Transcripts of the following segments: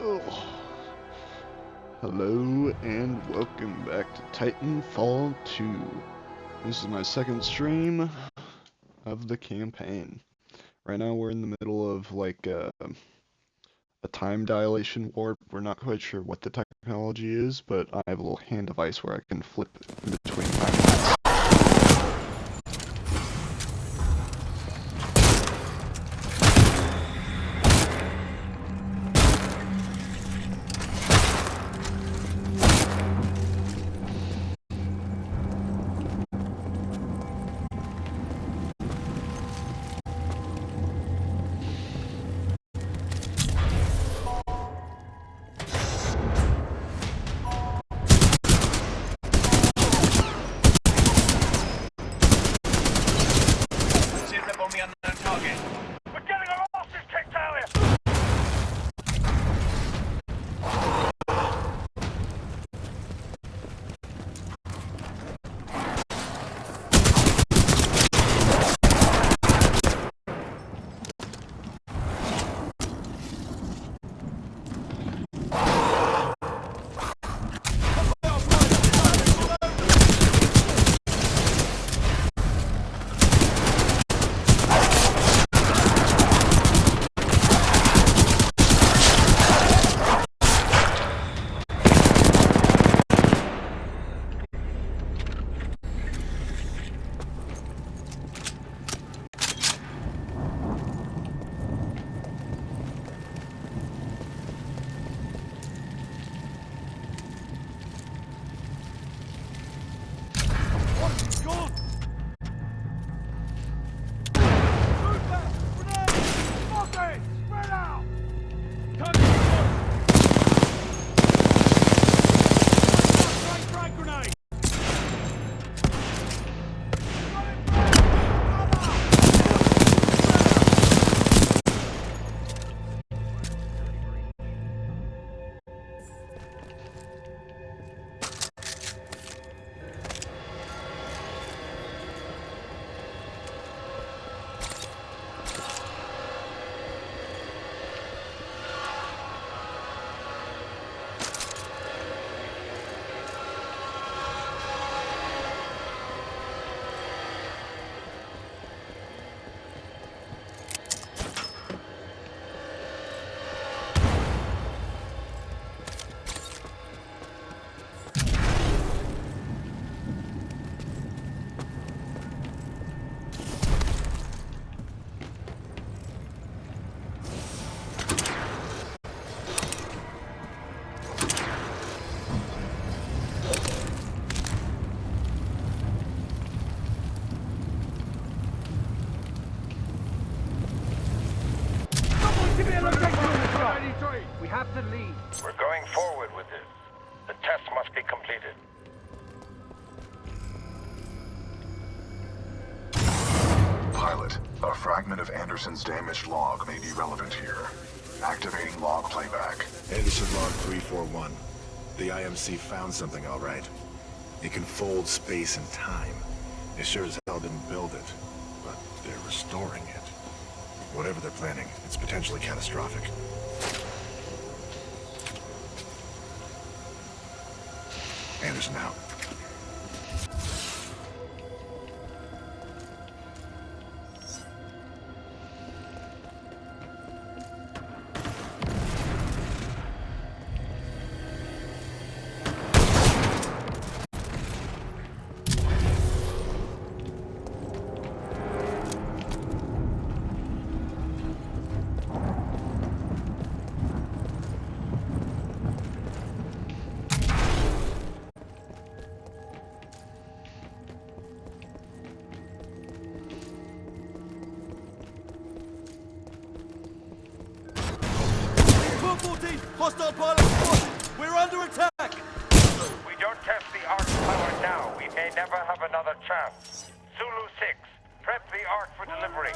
Oh. Hello and welcome back to Titanfall 2. This is my second stream of the campaign. Right now we're in the middle of like a time dilation warp. We're not quite sure what the technology is, but I have a little hand device where I can flip in between timelines. We have to leave. We're going forward with this. The test must be completed. Pilot, a fragment of Anderson's damaged log may be relevant here. Activating log playback. Anderson log 341. The IMC found something all right. It can fold space and time. They sure as hell didn't build it, but they're restoring it. Whatever they're planning, it's potentially catastrophic. Anderson out. Hostile pilot spotted! We're under attack! We don't test the Ark's power now. We may never have another chance. Zulu 6, prep the Ark for delivery.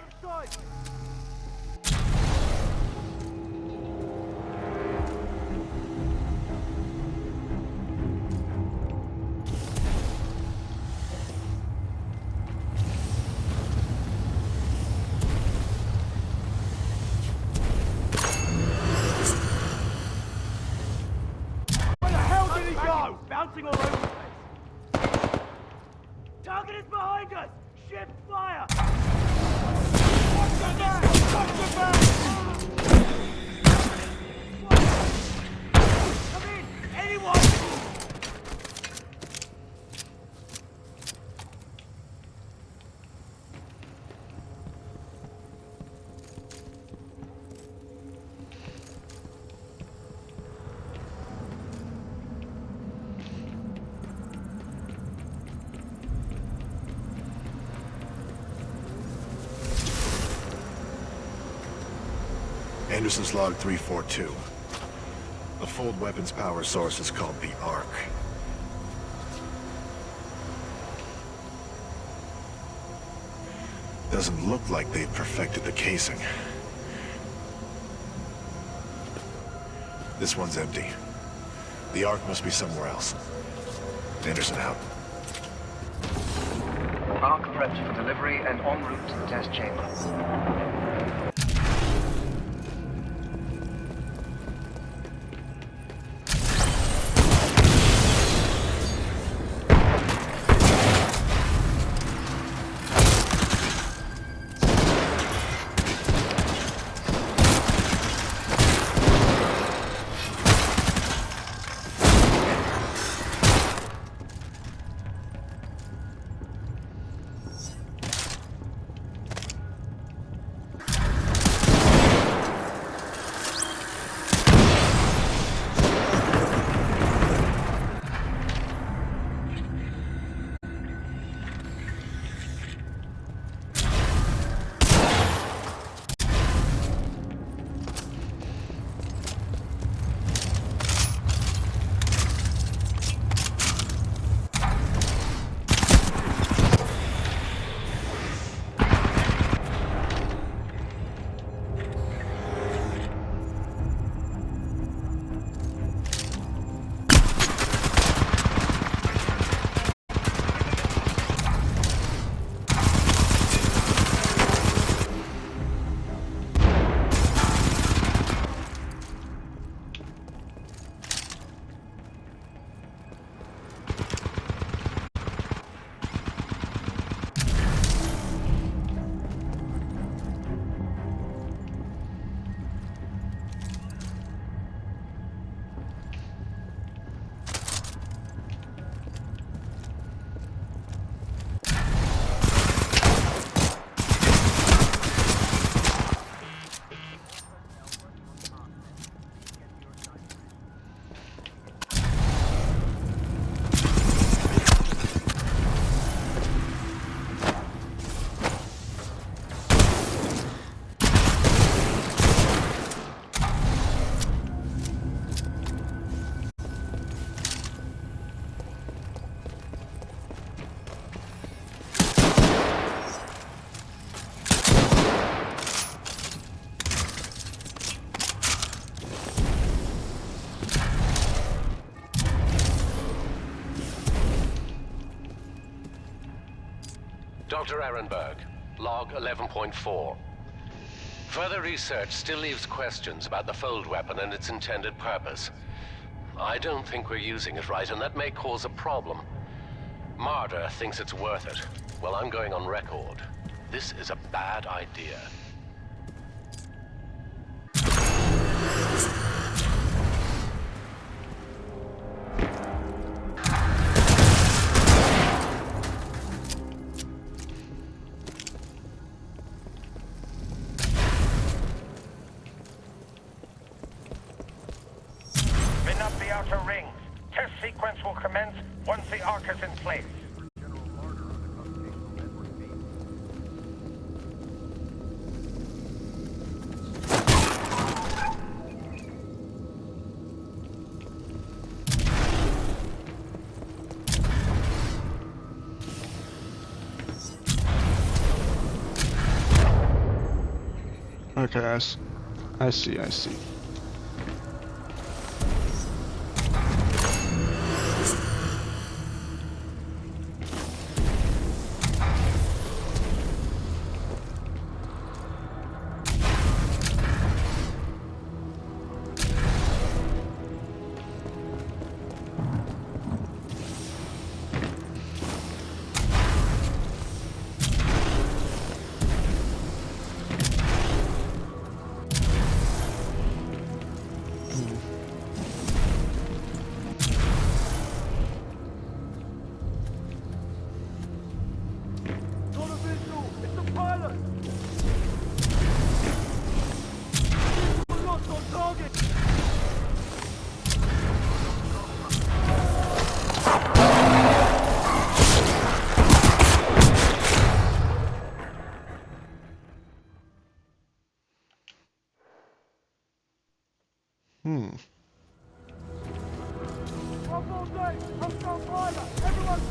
Anderson's log 342. The fold weapon's power source is called the Arc. Doesn't look like they've perfected the casing. This one's empty. The Arc must be somewhere else. Anderson out. Arc prepped for delivery and en route to the test chamber. Dr. Ehrenberg, log 11.4. Further research still leaves questions about the fold weapon and its intended purpose. I don't think we're using it right, and that may cause a problem. Marder thinks it's worth it. Well, I'm going on record. This is a bad idea. Spin up the outer rings. Test sequence will commence once the Arc is in place. Okay, I see. Hmm. One more day! Hostile pilot! Everyone!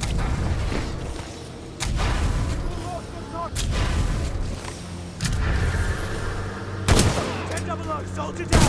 Lost the target! 10-0, soldier down!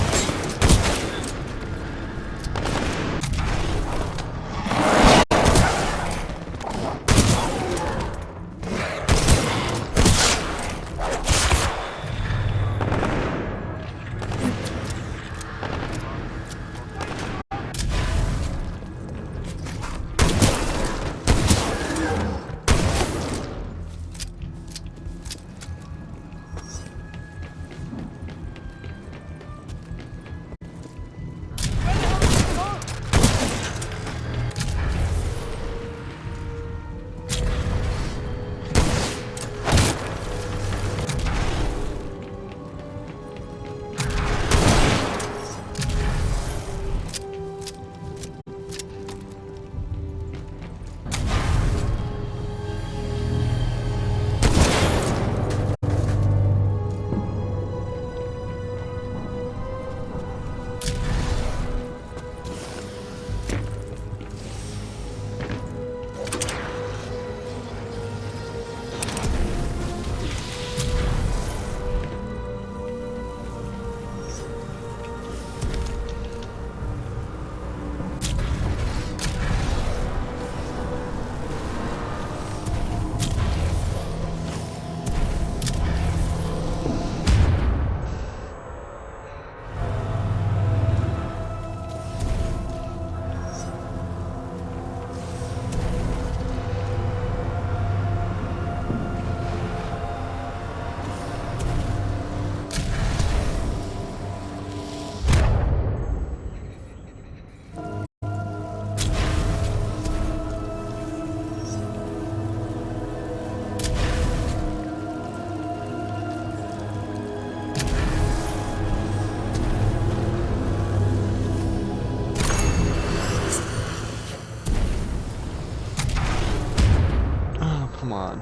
Oh, come on.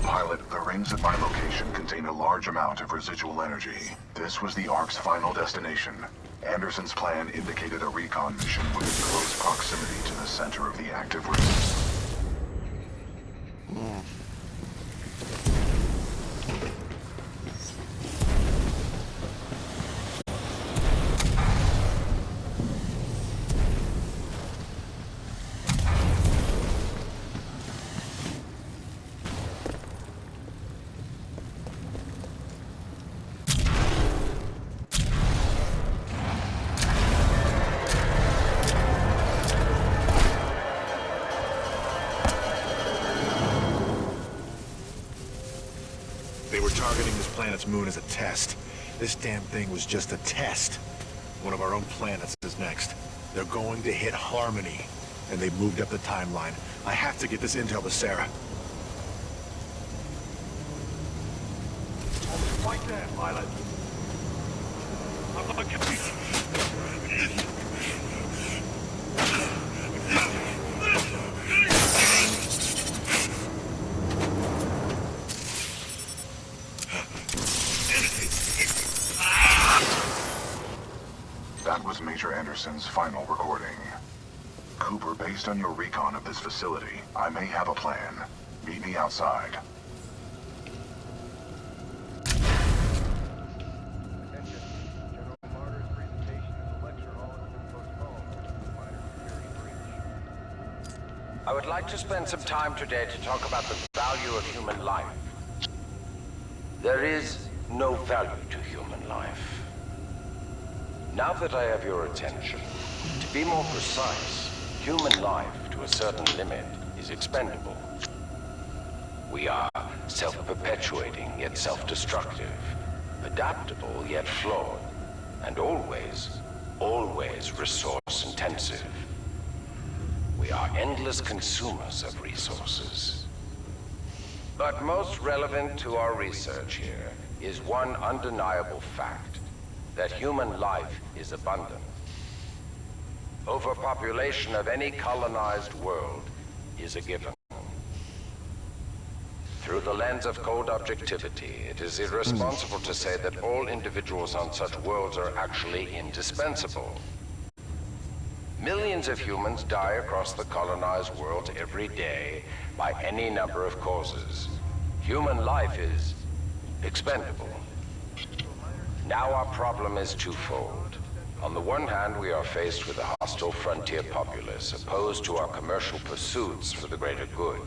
Pilot, the rings at my location contain a large amount of residual energy. This was the Ark's final destination. Anderson's plan indicated a recon mission within close proximity to the center of the active rings. They were targeting this planet's moon as a test. This damn thing was just a test. One of our own planets is next. They're going to hit Harmony, and they've moved up the timeline. I have to get this intel to Sarah. Right there, pilot. That was Major Anderson's final recording. Cooper, based on your recon of this facility, I may have a plan. Meet me outside. I would like to spend some time today to talk about the value of human life. There is no value to human life. Now that I have your attention, to be more precise, human life to a certain limit is expendable. We are self-perpetuating yet self-destructive, adaptable yet flawed, and always resource-intensive. We are endless consumers of resources. But most relevant to our research here is one undeniable fact, that human life is abundant. Overpopulation of any colonized world is a given. Through the lens of cold objectivity, it is irresponsible to say that all individuals on such worlds are actually indispensable. Millions of humans die across the colonized world every day by any number of causes. Human life is expendable. Now our problem is twofold. On the one hand, we are faced with a hostile frontier populace opposed to our commercial pursuits for the greater good.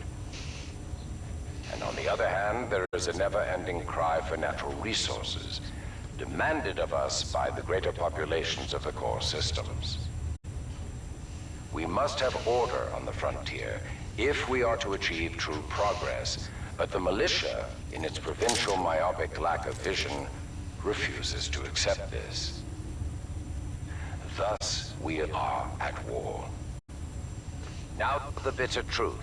And on the other hand, there is a never-ending cry for natural resources, demanded of us by the greater populations of the core systems. We must have order on the frontier if we are to achieve true progress, but the militia, in its provincial myopic lack of vision, refuses to accept this. Thus, we are at war. Now the bitter truth.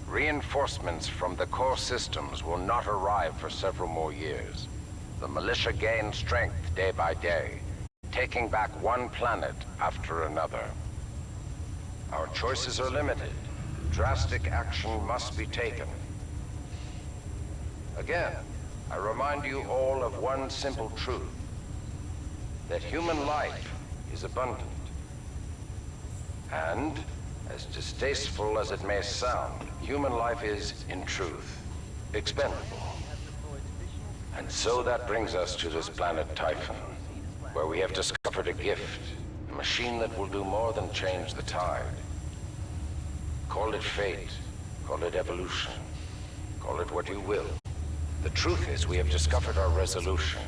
Reinforcements from the core systems will not arrive for several more years. The militia gain strength day by day, taking back one planet after another. Our choices are limited. Drastic action must be taken. Again, I remind you all of one simple truth, that human life is abundant. And, as distasteful as it may sound, human life is, in truth, expendable. And so that brings us to this planet Typhon, where we have discovered a gift, a machine that will do more than change the tide. Call it fate, call it evolution, call it what you will. The truth is, we have discovered our resolution,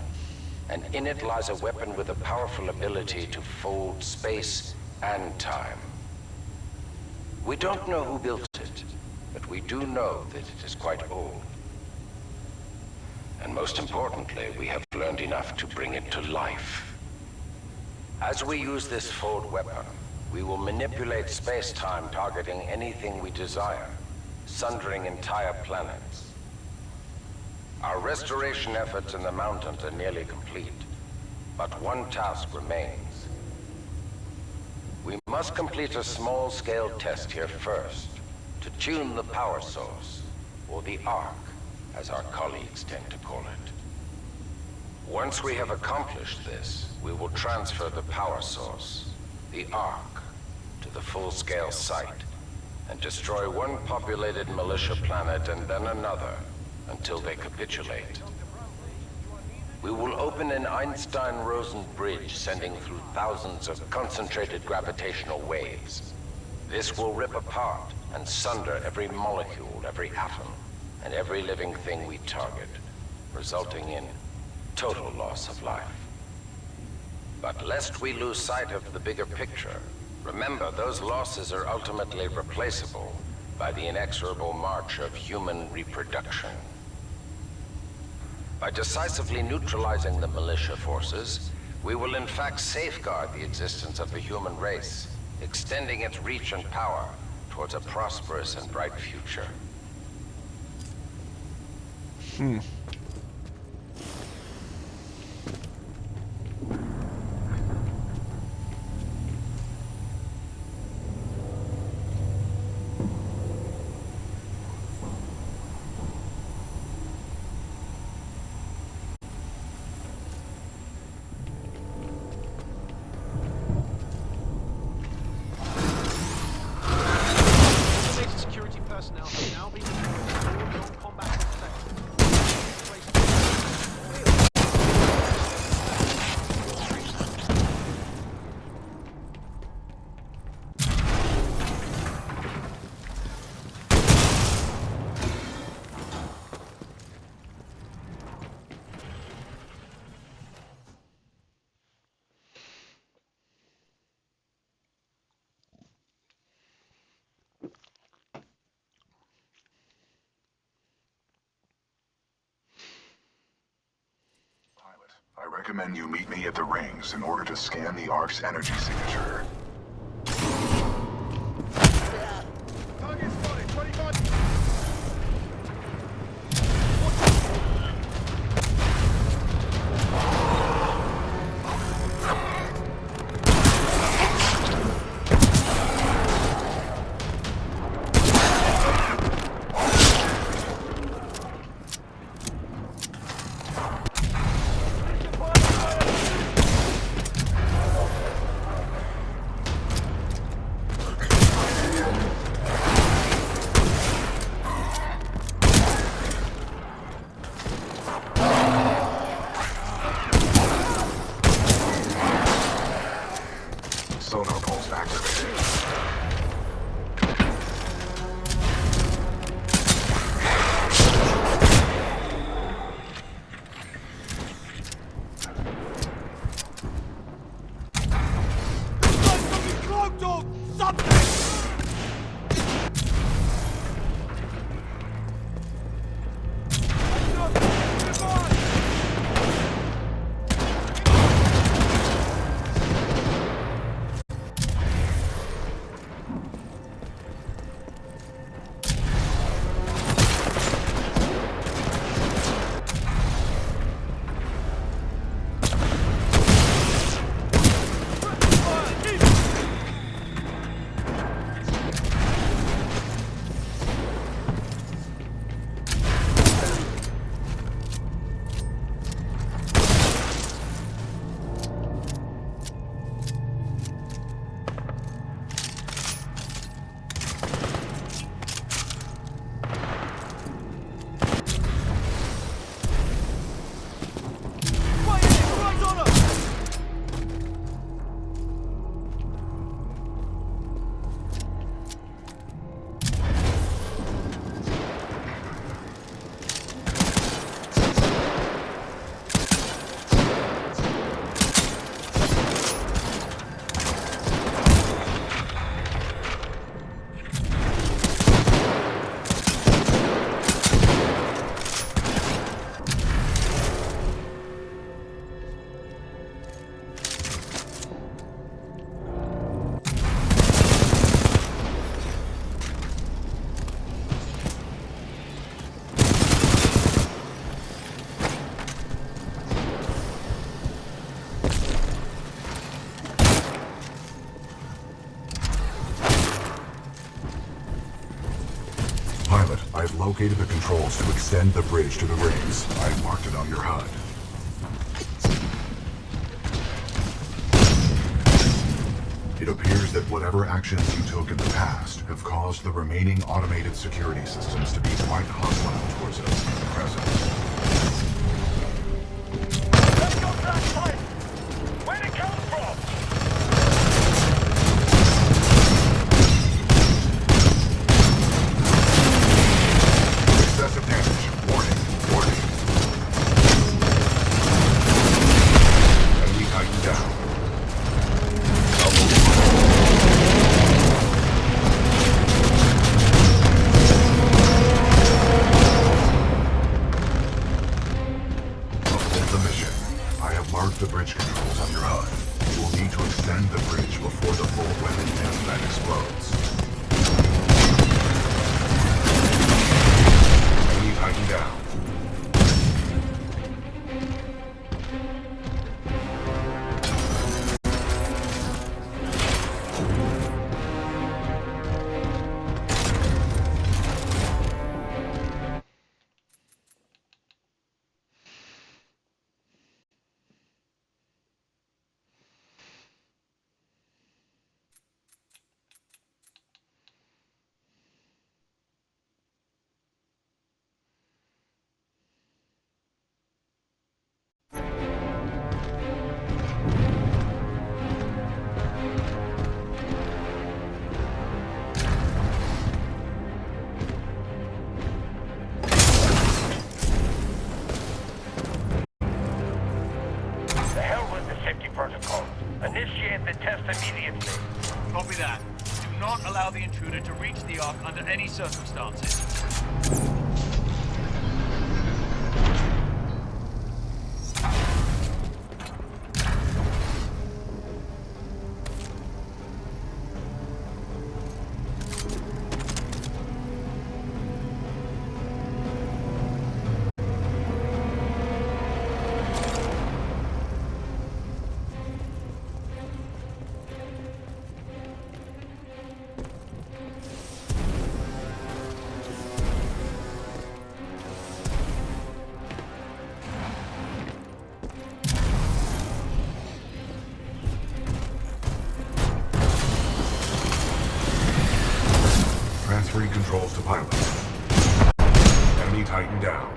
and in it lies a weapon with a powerful ability to fold space and time. We don't know who built it, but we do know that it is quite old. And most importantly, we have learned enough to bring it to life. As we use this fold weapon, we will manipulate space-time, targeting anything we desire, sundering entire planets. Our restoration efforts in the mountains are nearly complete, but one task remains. We must complete a small-scale test here first, to tune the power source, or the arc, as our colleagues tend to call it. Once we have accomplished this, we will transfer the power source, the arc, to the full-scale site, and destroy one populated militia planet and then another, until they capitulate. We will open an Einstein-Rosen bridge sending through thousands of concentrated gravitational waves. This will rip apart and sunder every molecule, every atom, and every living thing we target, resulting in total loss of life. But lest we lose sight of the bigger picture, remember those losses are ultimately replaceable by the inexorable march of human reproduction. By decisively neutralizing the militia forces, we will in fact safeguard the existence of the human race, extending its reach and power towards a prosperous and bright future. Security personnel have now been deployed to all non-combat sectors. I recommend you meet me at the rings in order to scan the Ark's energy signature. I've located the controls to extend the bridge to the rings. I've marked it on your HUD. It appears that whatever actions you took in the past have caused the remaining automated security systems to be quite hostile towards us in the present. Let's go to that site! Where'd it come from? Excessive damage. Warning. Warning. Enemy Titan down. Uphold the mission. I have marked the bridge controls on your HUD. You will need to extend the bridge before the full weapon test bed explodes. Enemy Titan down. The hell with the safety protocol. Initiate the test immediately. Copy that. Do not allow the intruder to reach the Ark under any circumstances. Transferring controls to pilot. Enemy Titan down.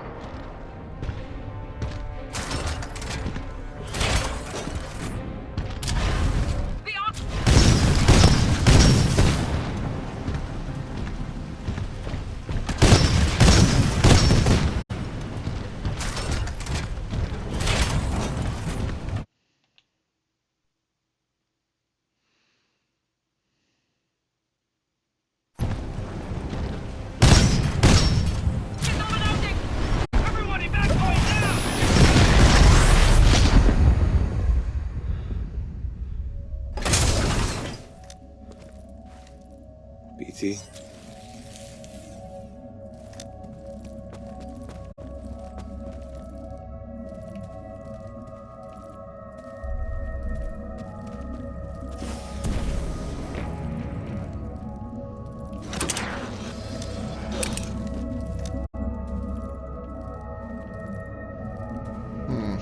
Everyone evacuate now! BT. Hmm.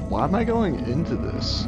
Why am I going into this?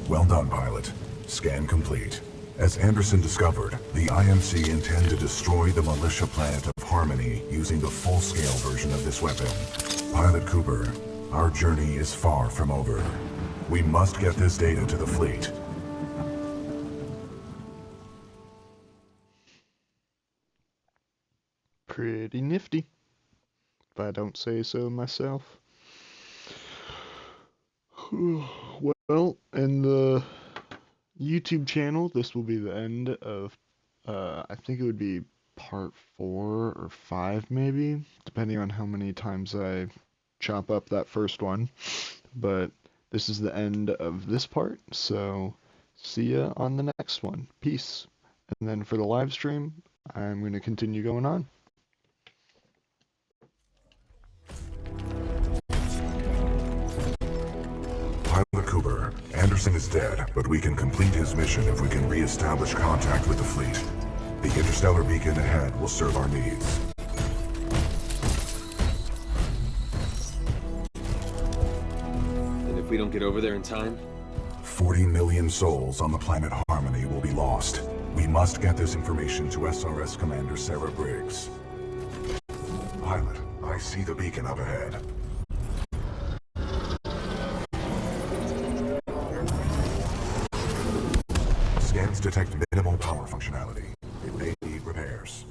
Well done, pilot. Scan complete. As Anderson discovered, the IMC intend to destroy the militia planet of Harmony using the full-scale version of this weapon. Pilot Cooper, our journey is far from over. We must get this data to the fleet. Pretty nifty. if I don't say so myself. Well, in the YouTube channel, this will be the end of, I think it would be part 4 or 5 maybe, depending on how many times I chop up that first one. But this is the end of this part, so see ya on the next one. Peace. And then for the live stream, I'm going to continue going on. Pilot Cooper, Anderson is dead, but we can complete his mission if we can re-establish contact with the fleet. The interstellar beacon ahead will serve our needs. And if we don't get over there in time? 40 million souls on the planet Harmony will be lost. We must get this information to SRS Commander Sarah Briggs. Pilot, I see the beacon up ahead. Scans detect minimal power functionality. It may need repairs.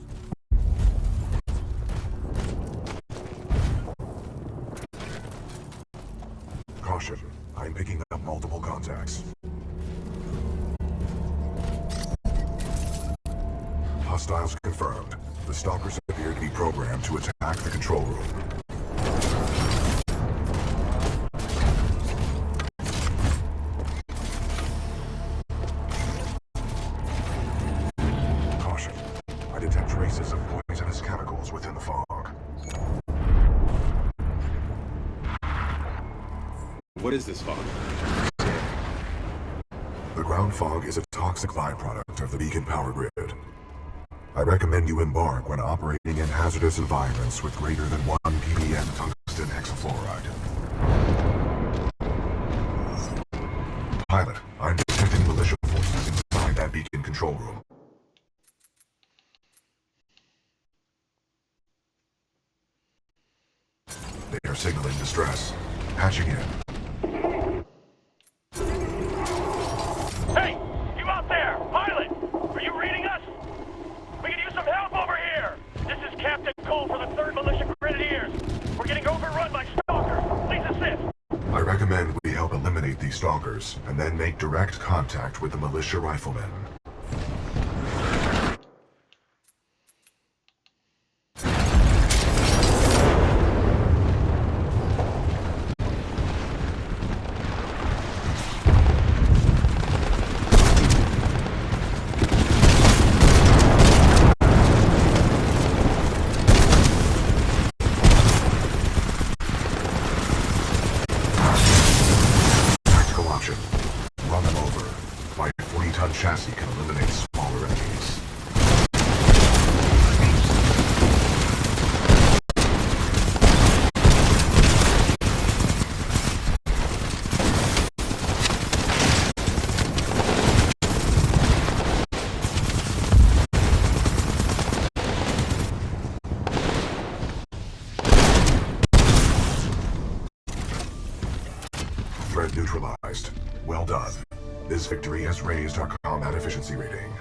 Caution, I'm picking up multiple contacts. Hostiles confirmed. The stalkers appear to be programmed to attack the control room. Caution. I detect traces of poisonous chemicals within the fog. What is this fog? The ground fog is a toxic byproduct of the beacon power grid. I recommend you embark when operating in hazardous environments with greater than 1 ppm tungsten hexafluoride. Pilot, I'm detecting militia forces inside that beacon control room. They are signaling distress. Patching in. Hey! You out there! Pilot! Are you reading us? We can use some help over here! This is Captain Cole for the 3rd Militia Grenadiers. We're getting overrun by stalkers. Please assist! I recommend we help eliminate these stalkers, and then make direct contact with the militia riflemen. Run them over. My 40-ton chassis can eliminate smaller enemies. Threat neutralized. Well done. This victory has raised our combat efficiency rating.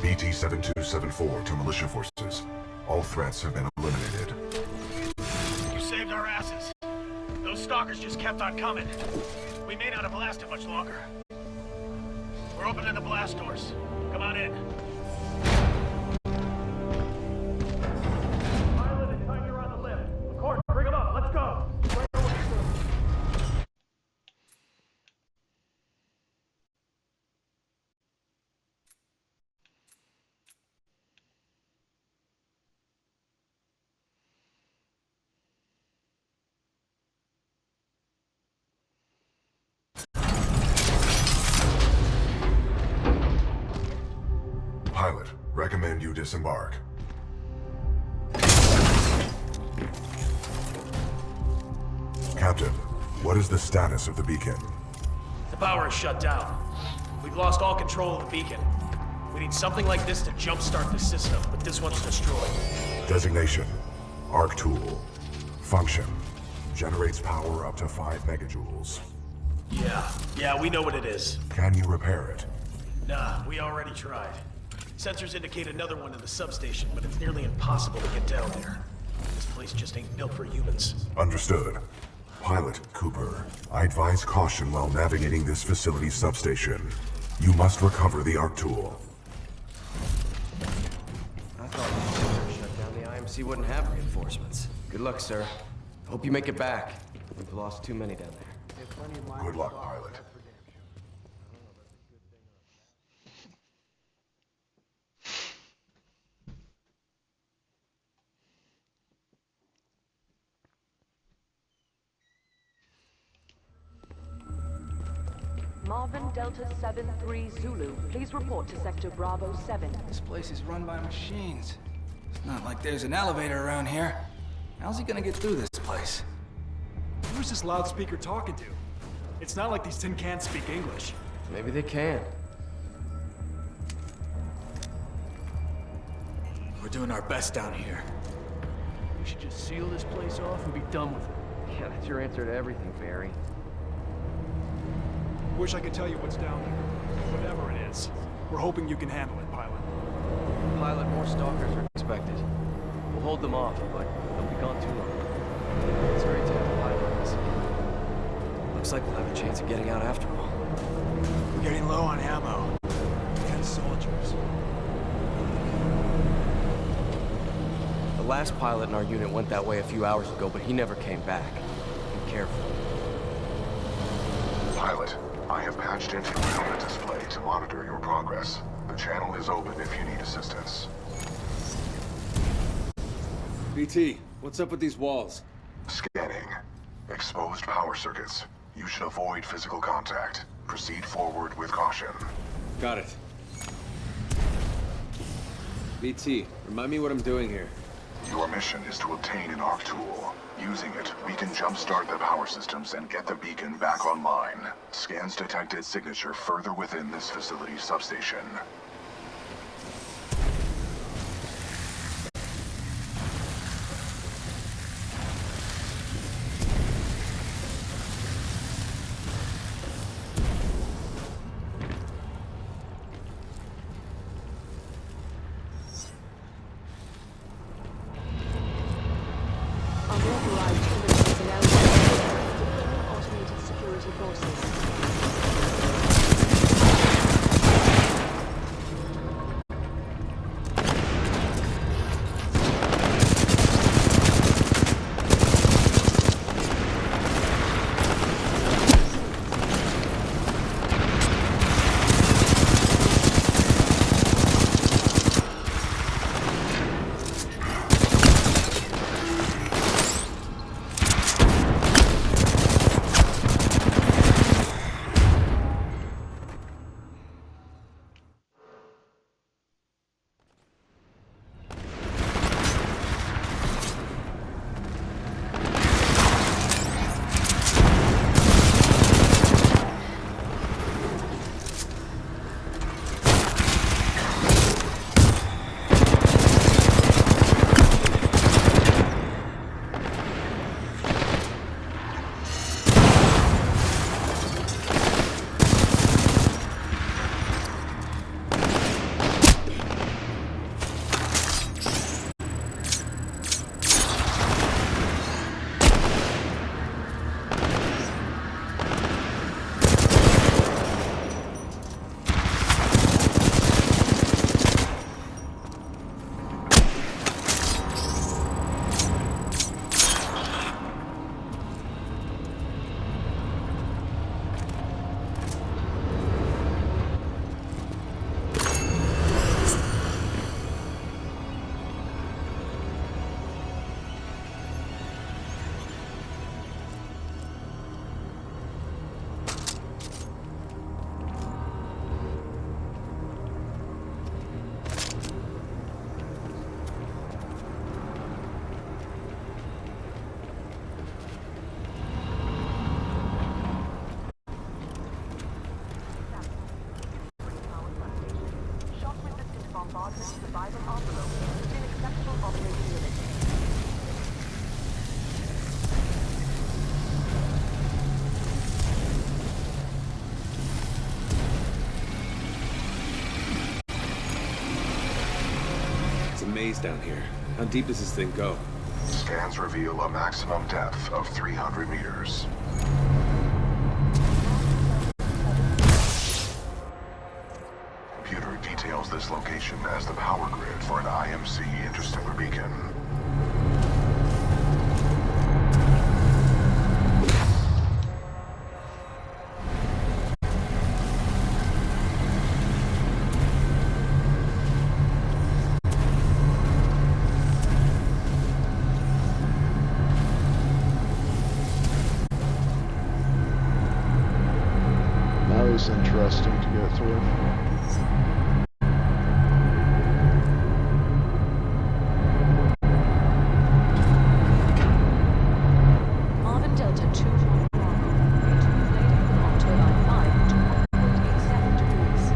BT-7274 to militia forces. All threats have been eliminated. You saved our asses. Those stalkers just kept on coming. We may not have lasted much longer. We're opening the blast doors. Come on in. Pilot and Tiger on the lift. Of course, bring them up. Let's go. Pilot, recommend you disembark. Captain, what is the status of the beacon? The power is shut down. We've lost all control of the beacon. We need something like this to jumpstart the system, but this one's destroyed. Designation, Arc Tool. Function, generates power up to 5 megajoules. Yeah, we know what it is. Can you repair it? Nah, we already tried. Sensors indicate another one in the substation, but it's nearly impossible to get down there. place just ain't built for humans. Understood. Pilot Cooper, I advise caution while navigating this facility's substation. You must recover the ARC tool. I thought if shut down the IMC wouldn't have reinforcements. Good luck, sir. Hope you make it back. We've lost too many down there. Good luck, pilot. Marvin Delta 7-3 Zulu, please report to Sector Bravo 7. This place is run by machines. It's not like there's an elevator around here. How's he gonna get through this place? Who's this loudspeaker talking to? It's not like these tin cans speak English. Maybe they can. We're doing our best down here. We should just seal this place off and be done with it. Yeah, that's your answer to everything, Barry. Wish I could tell you what's down there. Whatever it is. We're hoping you can handle it, pilot. Pilot, more stalkers are expected. We'll hold them off, but they'll be gone too long. It's great to have a pilot on this. Looks like we'll have a chance of getting out after all. We're getting low on ammo. 10 soldiers. The last pilot in our unit went that way a few hours ago, but he never came back. Be careful. Pilot, I have patched into your helmet display to monitor your progress. The channel is open if you need assistance. BT, what's up with these walls? Scanning. Exposed power circuits. You should avoid physical contact. Proceed forward with caution. Got it. BT, remind me what I'm doing here. Your mission is to obtain an ARC tool. Using it, we can jumpstart the power systems and get the beacon back online. Scans detected signature further within this facility's substation. Unauthorized human personnel deploying automated security forces. It's a maze down here. How deep does this thing go? Scans reveal a maximum depth of 300 meters. Computer details this location as the power grid for an IMC interstellar beacon. Now it's interesting to get through. Marvin Delta 2 from Bravo. Return later on turbine 5 to 1.87 degrees.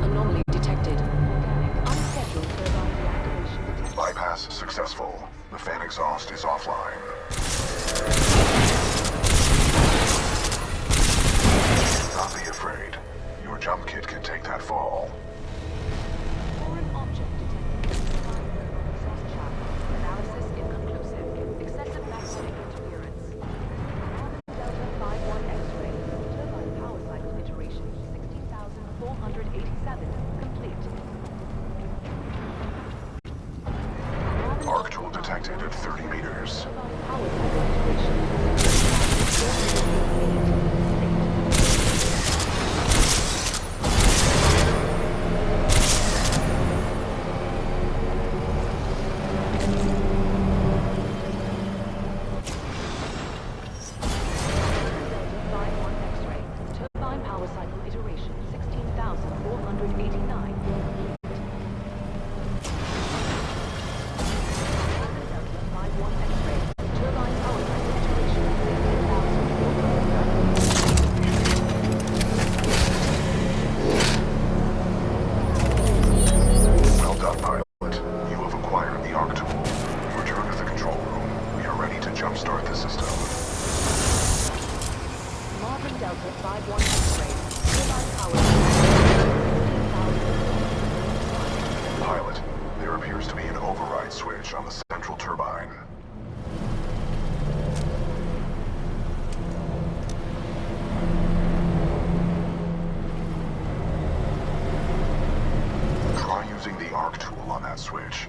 Anomaly detected. Organic unscheduled turbine reactivation detected. Bypass successful. The fan exhaust is offline. Not be afraid. Your jump kit can take that fall. Foreign object detected. Turbine thermal exhaust shaft. Analysis inconclusive. Excessive magnetic interference. Marvin Delta 51 X-ray. Turbine power cycle iteration 16,487. Complete. Arc tool detected at 30 meters. Turbine power cycle iteration 16,488. Turbine power cycle iteration 16,489. Delta 51 X-ray. Turbine power cycle iteration 16,489. Well done, pilot. You have acquired the Arc tool. Return to the control room. We are ready to jumpstart the system. Marvin Delta 51 X-ray. Turbine power cycle 16,489. Pilot, there appears to be an override switch on the central turbine. Try using the arc tool on that switch.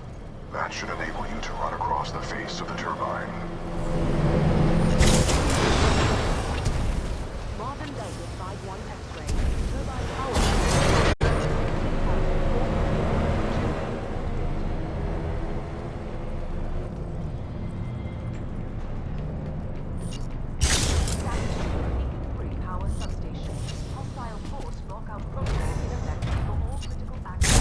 That should enable you to run across the face of the turbine. Marvin Delta 51 X-ray. Turbine power cycle 16,482. Beacon-free power substation. Hostile force lockout program in effect for all critical access.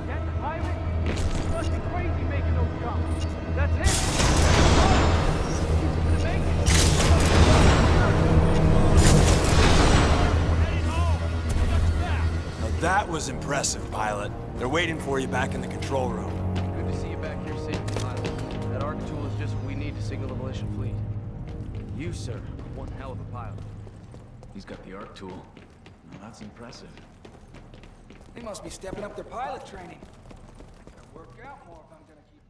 That's the pilot? You must be crazy making those jumps. That's it. He's gonna make it. We're heading home. We got your back. Now that was impressive, pilot. They're waiting for you back in the control room. Good to see you back here safely, pilot. That ARC tool is just what we need to signal the militia fleet. You, sir, are one hell of a pilot. He's got the ARC tool. Now that's impressive. They must be stepping up their pilot training. Better work out more if I'm gonna keep